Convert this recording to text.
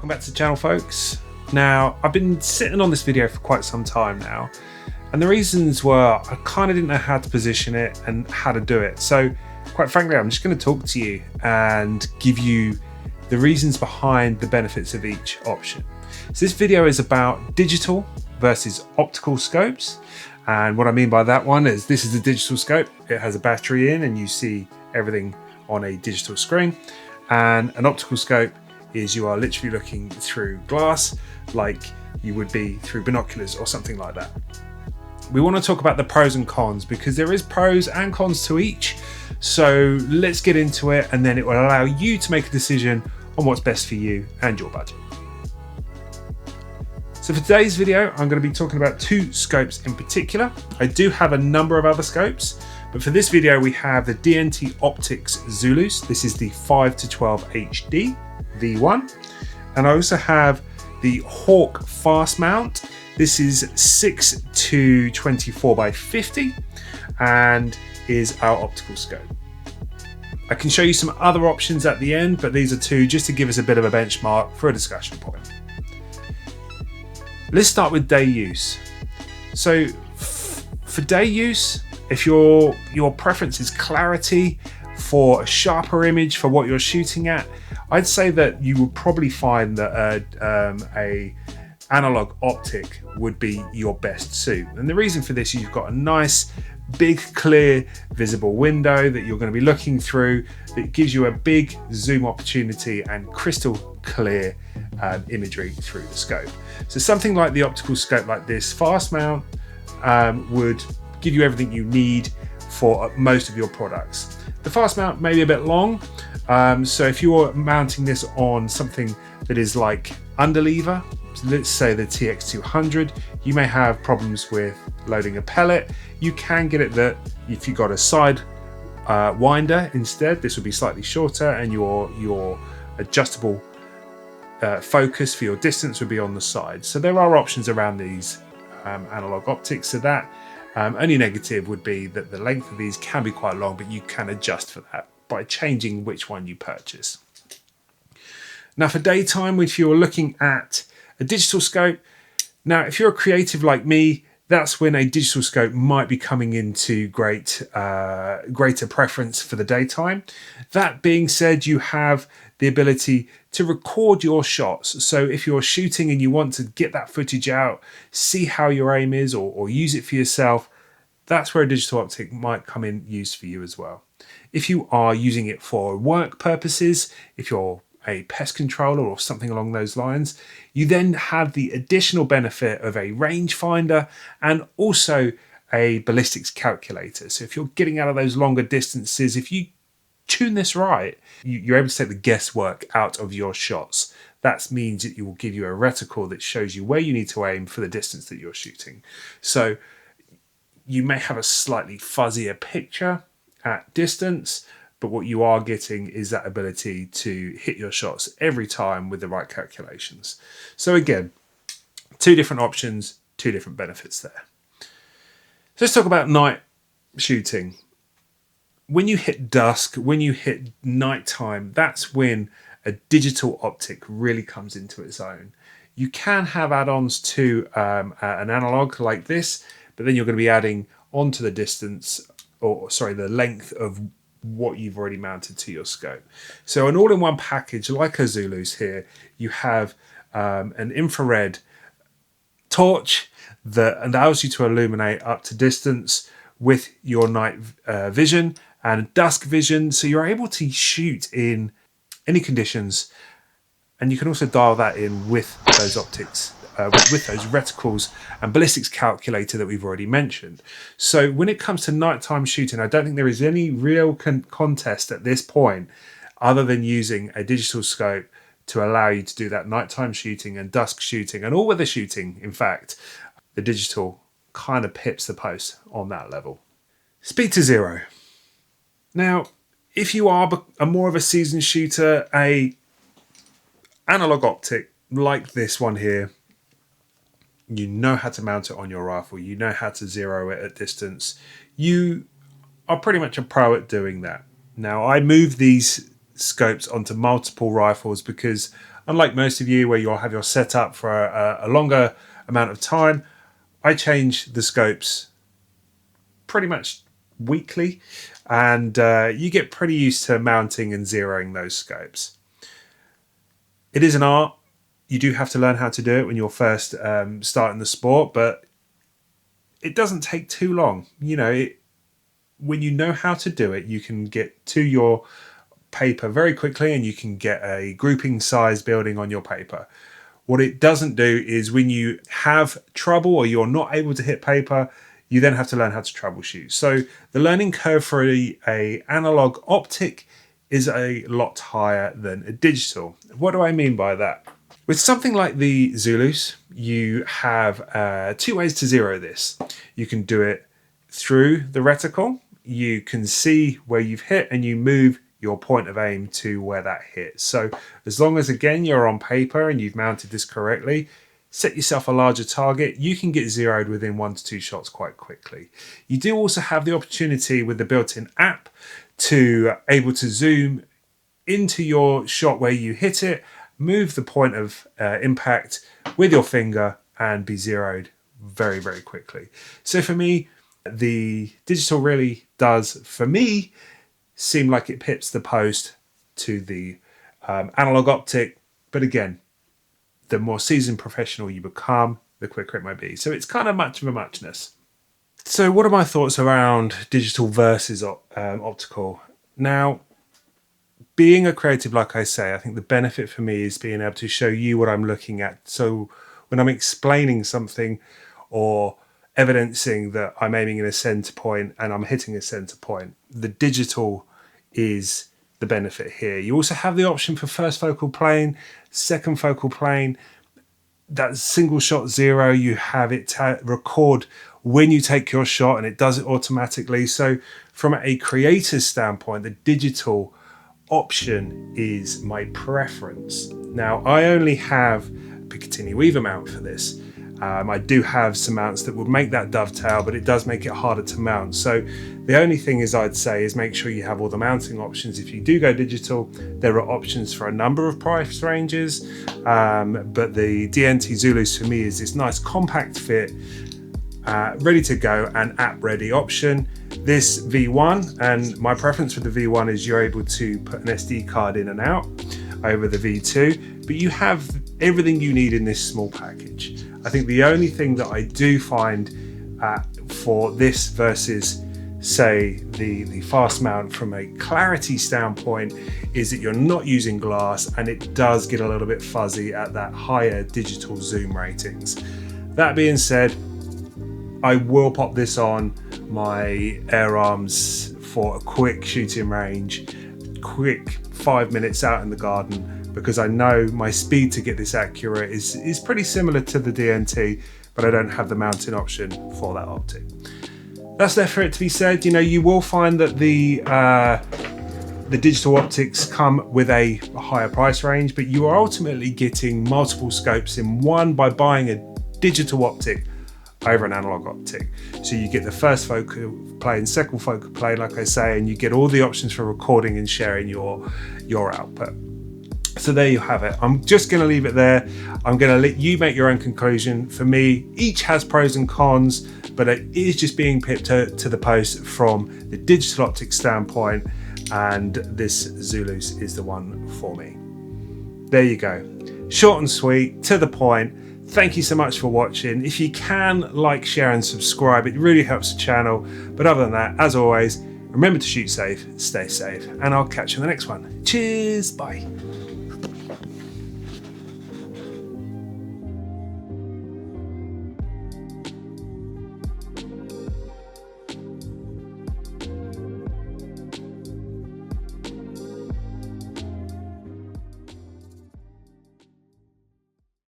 Welcome back to the channel, folks. Now, I've been sitting on this video for quite some time now, and the reasons were I kind of didn't know how to position it and how to do it. So quite frankly, I'm just going to talk to you and give you the reasons behind the benefits of each option. So this video is about digital versus optical scopes. And what I mean by that one is this is a digital scope. It has a battery in and you see everything on a digital screen. And an optical scope is you are literally looking through glass like you would be through binoculars or something like that. We want to talk about the pros and cons because there is pros and cons to each. So let's get into it, and then it will allow you to make a decision on what's best for you and your budget. So for today's video, I'm going to be talking about two scopes in particular. I do have a number of other scopes, but for this video we have the DNT Optics Zulus. This is the 5-12 HD V1, and I also have the Hawk Fast Mount. This is 6-24x50 and is our optical scope. I can show you some other options at the end, but these are two just to give us a bit of a benchmark for a discussion point. Let's start with day use. So for day use, if your preference is clarity for a sharper image for what you're shooting at, I'd say that you would probably find that a analog optic would be your best suit. And the reason for this, you've got a nice big clear visible window that you're going to be looking through that gives you a big zoom opportunity and crystal clear imagery through the scope. So something like the optical scope like this fast mount would give you everything you need for most of your products. The fast mount may be a bit long, so if you're mounting this on something that is like underlever, let's say the TX200, you may have problems with loading a pellet. You can get it that if you got a side winder instead, this would be slightly shorter, and your adjustable focus for your distance would be on the side. So there are options around these analog optics. So that only negative would be that the length of these can be quite long, but you can adjust for that by changing which one you purchase. Now for daytime, if you're looking at a digital scope, now if you're a creative like me, that's when a digital scope might be coming into greater preference for the daytime. That being said, you have the ability to record your shots. So if you're shooting and you want to get that footage out, see how your aim is, or use it for yourself, that's where a digital optic might come in use for you as well. If you are using it for work purposes, if you're a pest controller or something along those lines, you then have the additional benefit of a rangefinder and also a ballistics calculator. So if you're getting out of those longer distances, if you tune this right, you're able to take the guesswork out of your shots. That means that it will give you a reticle that shows you where you need to aim for the distance that you're shooting. So you may have a slightly fuzzier picture at distance, but what you are getting is that ability to hit your shots every time with the right calculations. So again, two different options, two different benefits there. So let's talk about night shooting. When you hit dusk, when you hit nighttime, that's when a digital optic really comes into its own. You can have add-ons to an analog like this, but then you're going to be adding onto the distance, or sorry, the length of what you've already mounted to your scope. So an all-in-one package like a Zulus here, you have an infrared torch that allows you to illuminate up to distance with your night vision and dusk vision, so you're able to shoot in any conditions, and you can also dial that in with those optics, with those reticles and ballistics calculator that we've already mentioned. So when it comes to nighttime shooting, I don't think there is any real contest at this point other than using a digital scope to allow you to do that nighttime shooting and dusk shooting and all-weather shooting. In fact, the digital kind of pips the post on that level. Speed to zero. Now, if you are more of a seasoned shooter, a analog optic like this one here, you know how to mount it on your rifle, you know how to zero it at distance, you are pretty much a pro at doing that. Now, I move these scopes onto multiple rifles because unlike most of you where you'll have your setup for a longer amount of time, I change the scopes pretty much weekly, and you get pretty used to mounting and zeroing those scopes. It is an art. You do have to learn how to do it when you're first starting the sport, but it doesn't take too long. When you know how to do it, you can get to your paper very quickly, and you can get a grouping size building on your paper. What it doesn't do is when you have trouble or you're not able to hit paper, you then have to learn how to troubleshoot. So the learning curve for a analog optic is a lot higher than a digital. What do I mean by that? With something like the Zulus, you have 2 ways to zero this. You can do it through the reticle. You can see where you've hit and you move your point of aim to where that hits. So as long as, again, you're on paper and you've mounted this correctly, set yourself a larger target, you can get zeroed within 1 to 2 shots quite quickly. You do also have the opportunity with the built-in app to able to zoom into your shot where you hit it, move the point of impact with your finger and be zeroed very, very quickly. So for me, the digital really does, for me, seem like it pips the post to the analog optic. But again, the more seasoned professional you become, the quicker it might be. So it's kind of much of a muchness. So what are my thoughts around digital versus optical? Now, being a creative, like I say, I think the benefit for me is being able to show you what I'm looking at. So when I'm explaining something or evidencing that I'm aiming in a center point and I'm hitting a center point, the digital is the benefit here. You also have the option for first focal plane, second focal plane, that single shot zero, you have it record when you take your shot and it does it automatically. So from a creator's standpoint, the digital option is my preference. Now, I only have a Picatinny Weaver mount for this. I do have some mounts that would make that dovetail, but it does make it harder to mount. So the only thing is I'd say is make sure you have all the mounting options. If you do go digital, there are options for a number of price ranges, but the DNT Zulus for me is this nice compact fit, ready to go and app ready option. This V1, and my preference for the V1 is you're able to put an SD card in and out over the V2, but you have everything you need in this small package. I think the only thing that I do find for this versus, say, the fast mount from a clarity standpoint is that you're not using glass and it does get a little bit fuzzy at that higher digital zoom ratings. That being said, I will pop this on my Air Arms for a quick shooting range, quick 5 minutes out in the garden, because I know my speed to get this accurate is pretty similar to the DNT, but I don't have the mounting option for that optic. That's there for it to be said. You will find that the digital optics come with a higher price range, but you are ultimately getting multiple scopes in one by buying a digital optic over an analog optic. So you get the first focal plane, second focal plane, like I say, and you get all the options for recording and sharing your output. So there you have it. I'm just going to leave it there. I'm going to let you make your own conclusion. For me, each has pros and cons, but it is just being pipped to the post from the digital optic standpoint, and this Zulus is the one for me. There you go. Short and sweet, to the point. Thank you so much for watching. If you can, like, share and subscribe. It really helps the channel. But other than that, as always, remember to shoot safe, stay safe, and I'll catch you in the next one. Cheers, bye.